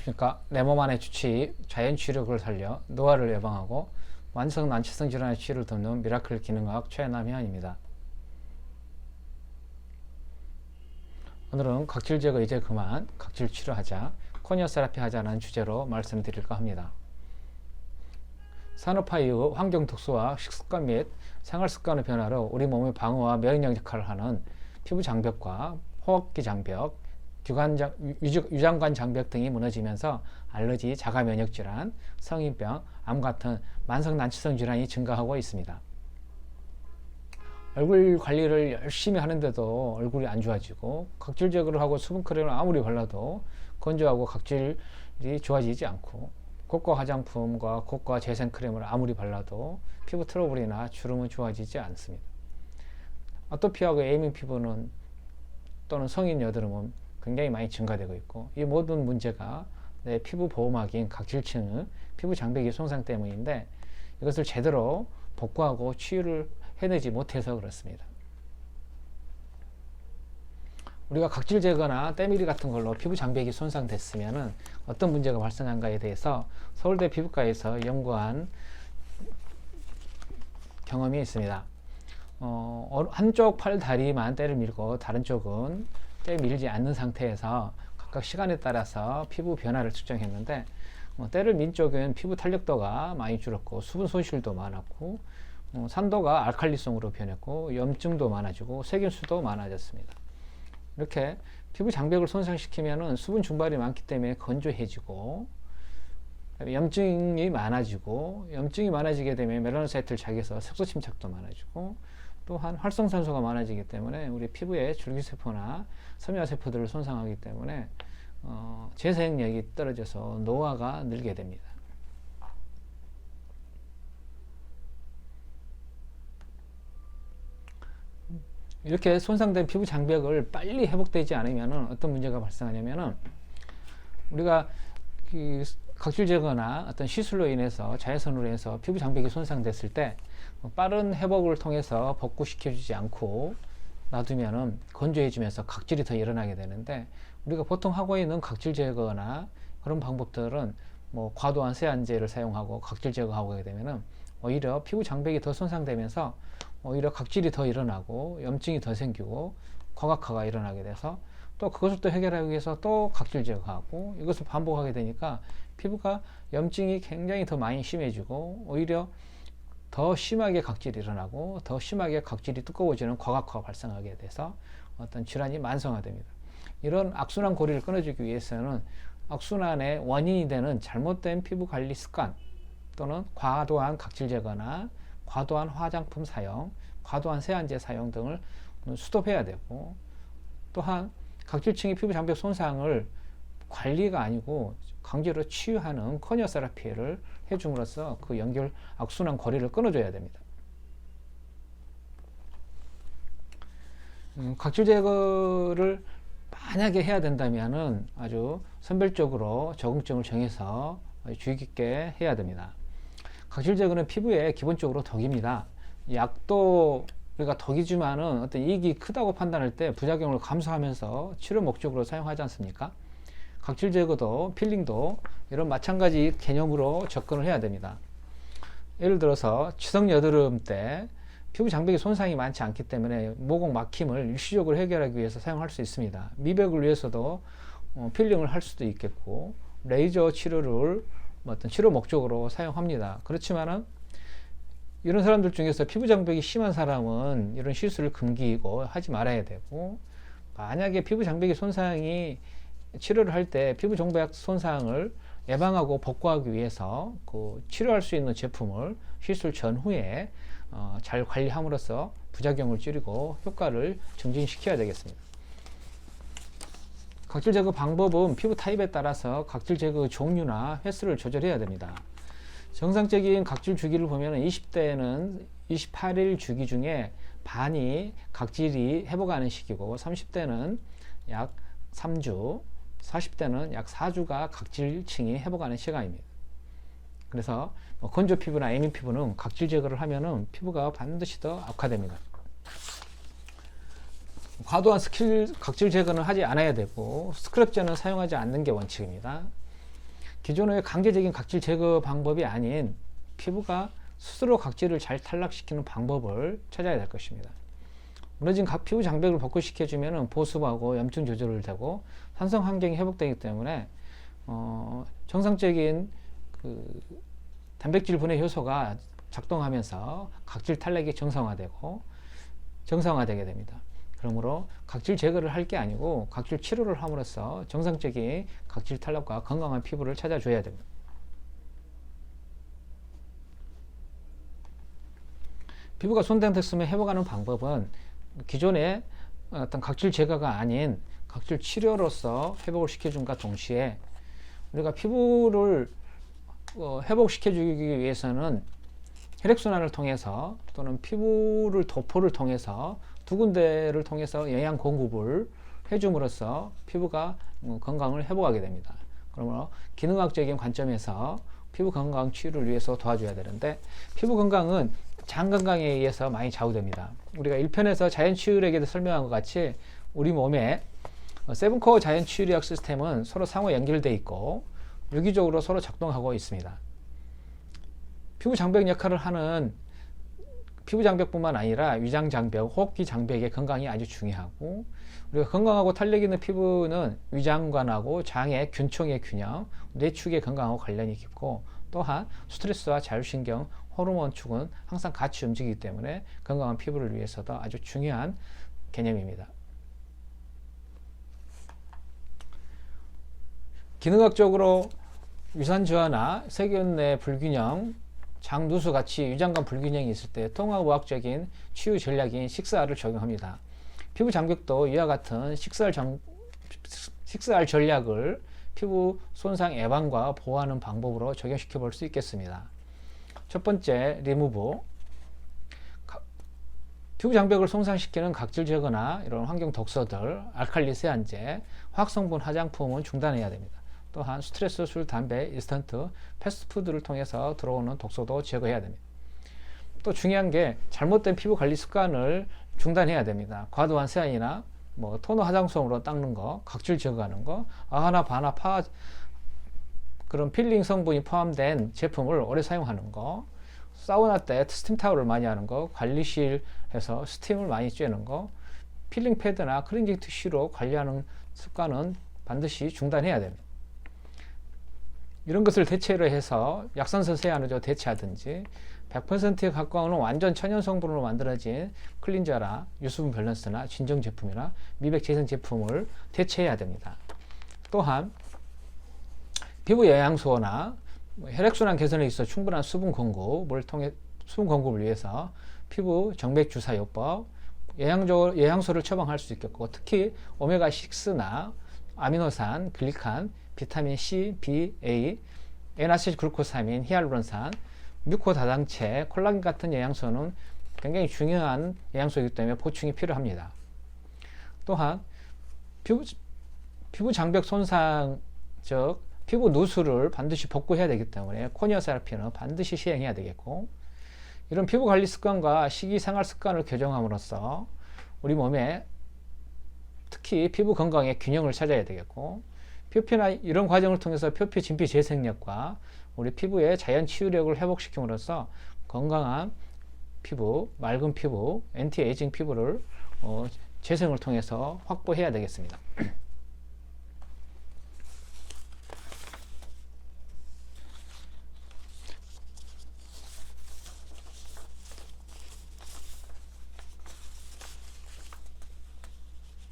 안녕하십니까. 내 몸 안의 주치 자연 치료를 살려 노화를 예방하고 만성 난치성 질환의 치료를 돕는 미라클 기능학 최남현입니다. 오늘은 각질 제거 이제 그만 각질 치료하자, 코니어 세라피 하자는 주제로 말씀드릴까 합니다. 산업화 이후 환경 특수와 식습관 및 생활 습관의 변화로 우리 몸의 방어와 면역 역할을 하는 피부 장벽과 호흡기 장벽, 유장관 장벽 등이 무너지면서 알러지, 자가 면역 질환, 성인병, 암 같은 만성 난치성 질환이 증가하고 있습니다. 얼굴 관리를 열심히 하는데도 얼굴이 안 좋아지고, 각질 제거를 하고 수분 크림을 아무리 발라도 건조하고 각질이 좋아지지 않고, 고가 화장품과 고가 재생 크림을 아무리 발라도 피부 트러블이나 주름은 좋아지지 않습니다. 아토피하고 에이밍 피부는 또는 성인 여드름은 굉장히 많이 증가되고 있고, 이 모든 문제가 내 피부 보호막인 각질층의 피부 장벽이 손상 때문인데, 이것을 제대로 복구하고 치유를 해내지 못해서 그렇습니다. 우리가 각질 제거나 때밀이 같은 걸로 피부 장벽이 손상됐으면 어떤 문제가 발생한가에 대해서 서울대 피부과에서 연구한 경험이 있습니다. 한쪽 팔, 다리만 때를 밀고 다른 쪽은 때 밀지 않는 상태에서 각각 시간에 따라서 피부 변화를 측정했는데, 때를 민 쪽은 피부 탄력도가 많이 줄었고 수분 손실도 많았고, 산도가 알칼리성으로 변했고 염증도 많아지고 세균수도 많아졌습니다. 이렇게 피부 장벽을 손상시키면 수분 증발이 많기 때문에 건조해지고, 염증이 많아지고, 염증이 많아지게 되면 멜라노사이트를 자기에서 색소 침착도 많아지고, 또한 활성산소가 많아지기 때문에 우리 피부의 줄기세포나 섬유화세포들을 손상하기 때문에 재생력이 떨어져서 노화가 늘게 됩니다. 이렇게 손상된 피부 장벽을 빨리 회복되지 않으면 어떤 문제가 발생하냐면은, 우리가 각질 제거나 어떤 시술로 인해서 자외선으로 인해서 피부 장벽이 손상됐을 때 빠른 회복을 통해서 복구시켜 주지 않고 놔두면은 건조해지면서 각질이 더 일어나게 되는데, 우리가 보통 하고 있는 각질 제거나 그런 방법들은 과도한 세안제를 사용하고 각질 제거하고 하게 되면은 오히려 피부 장벽이 더 손상되면서 오히려 각질이 더 일어나고 염증이 더 생기고 과각화가 일어나게 돼서, 또 그것을 또 해결하기 위해서 또 각질 제거하고, 이것을 반복하게 되니까 피부가 염증이 굉장히 더 많이 심해지고 오히려 더 심하게 각질이 일어나고 더 심하게 각질이 두꺼워지는 과각화가 발생하게 돼서 어떤 질환이 만성화됩니다. 이런 악순환 고리를 끊어주기 위해서는 악순환의 원인이 되는 잘못된 피부 관리 습관, 또는 과도한 각질 제거나 과도한 화장품 사용, 과도한 세안제 사용 등을 스톱해야 되고, 또한 각질층의 피부 장벽 손상을 관리가 아니고 강제로 치유하는 코니어 세라피를 해줌으로써 그 연결 악순환 고리를 끊어줘야 됩니다. 각질 제거를 만약에 해야 된다면은 아주 선별적으로 적응점을 정해서 주의 깊게 해야 됩니다. 각질 제거는 피부에 기본적으로 덕입니다. 약도 우리가 덕이지만은 어떤 이익이 크다고 판단할 때 부작용을 감수하면서 치료 목적으로 사용하지 않습니까? 각질 제거도 필링도 이런 마찬가지 개념으로 접근을 해야 됩니다. 예를 들어서 치성 여드름 때 피부 장벽이 손상이 많지 않기 때문에 모공 막힘을 일시적으로 해결하기 위해서 사용할 수 있습니다. 미백을 위해서도 필링을 할 수도 있겠고, 레이저 치료를 어떤 치료 목적으로 사용합니다. 그렇지만은 이런 사람들 중에서 피부 장벽이 심한 사람은 이런 시술을 금기고 하지 말아야 되고, 만약에 피부 장벽이 손상이 치료를 할 때 피부 장벽 손상을 예방하고 복구하기 위해서 치료할 수 있는 제품을 시술 전후에 잘 관리함으로써 부작용을 줄이고 효과를 증진시켜야 되겠습니다. 각질 제거 방법은 피부 타입에 따라서 각질 제거 종류나 횟수를 조절해야 됩니다. 정상적인 각질 주기를 보면 20대는 28일 주기 중에 반이 각질이 회복하는 시기고, 30대는 약 3주, 40대는 약 4주가 각질층이 회복하는 시간입니다. 그래서 건조 피부나 에이밍 피부는 각질 제거를 하면은 피부가 반드시 더 악화됩니다. 과도한 각질 제거는 하지 않아야 되고, 스크럽제는 사용하지 않는 게 원칙입니다. 기존의 강제적인 각질 제거 방법이 아닌 피부가 스스로 각질을 잘 탈락시키는 방법을 찾아야 될 것입니다. 무너진 피부 장벽을 복구시켜주면 보습하고 염증 조절을 되고 산성 환경이 회복되기 때문에 정상적인 단백질 분해 효소가 작동하면서 각질 탈락이 정상화되게 됩니다. 그러므로 각질 제거를 할 게 아니고 각질 치료를 함으로써 정상적인 각질 탈락과 건강한 피부를 찾아줘야 됩니다. 피부가 손상됐으면 회복하는 방법은 기존의 어떤 각질 제거가 아닌 각질 치료로서 회복을 시켜준과 동시에 우리가 피부를 회복시켜주기 위해서는 혈액순환을 통해서 또는 피부를 도포를 통해서 두 군데를 통해서 영양 공급을 해줌으로써 피부가 건강을 회복하게 됩니다. 그러므로 기능학적인 관점에서 피부 건강 치유를 위해서 도와줘야 되는데 피부 건강은 장 건강에 의해서 많이 좌우됩니다. 우리가 1편에서 자연치유력에 대해 설명한 것 같이 우리 몸에 세븐코어 자연치유력 시스템은 서로 상호 연결되어 있고 유기적으로 서로 작동하고 있습니다. 피부 장벽 역할을 하는 피부 장벽뿐만 아니라 위장 장벽, 호흡기 장벽의 건강이 아주 중요하고 우리가 건강하고 탄력 있는 피부는 위장관하고 장의 균총의 균형, 뇌축의 건강하고 관련이 깊고 또한 스트레스와 자율신경, 호르몬 축은 항상 같이 움직이기 때문에 건강한 피부를 위해서도 아주 중요한 개념입니다. 기능학적으로 유산 저하나 세균 내 불균형, 장 누수 같이 위장관 불균형이 있을 때 통합의학적인 치유 전략인 식사를 적용합니다. 피부 장벽도 이와 같은 식사할 전략을 피부 손상 예방과 보호하는 방법으로 적용시켜 볼 수 있겠습니다. 첫 번째, 리무브. 피부 장벽을 손상시키는 각질 제거나 이런 환경 독소들, 알칼리 세안제, 화학성분 화장품은 중단해야 됩니다. 또한 스트레스, 술, 담배, 인스턴트, 패스트푸드를 통해서 들어오는 독소도 제거해야 됩니다. 또 중요한 게 잘못된 피부 관리 습관을 중단해야 됩니다. 과도한 세안이나 토너 화장솜으로 닦는 거, 각질 제거하는 거, 아하나 바나 그런 필링 성분이 포함된 제품을 오래 사용하는 거, 사우나 때 스팀 타월을 많이 하는 거, 관리실에서 스팀을 많이 쬐는 거, 필링 패드나 클렌징 티슈로 관리하는 습관은 반드시 중단해야 됩니다. 이런 것을 대체로 해서 약산성 세안으로 대체하든지 100%에 가까운 완전 천연 성분으로 만들어진 클린저나 유수분 밸런스나 진정 제품이나 미백 재생 제품을 대체해야 됩니다. 또한 피부 영양소나 혈액순환 개선에 있어 충분한 수분 공급을 위해서 피부 정맥 주사요법, 영양소를 처방할 수 있겠고 특히 오메가6나 아미노산, 글리칸, 비타민 C, B, A, N아세틸 글루코사민, 히알루론산, 뮤코다당체, 콜라겐 같은 영양소는 굉장히 중요한 영양소이기 때문에 보충이 필요합니다. 또한 피부 장벽 손상, 즉 피부 누수를 반드시 복구해야 되기 때문에 코니어 세라피는 반드시 시행해야 되겠고 이런 피부 관리 습관과 식이생활 습관을 교정함으로써 우리 몸에 특히 피부 건강의 균형을 찾아야 되겠고 표피나 이런 과정을 통해서 표피 진피 재생력과 우리 피부의 자연 치유력을 회복시킴으로써 건강한 피부, 맑은 피부, 엔티에이징 피부를 재생을 통해서 확보해야 되겠습니다.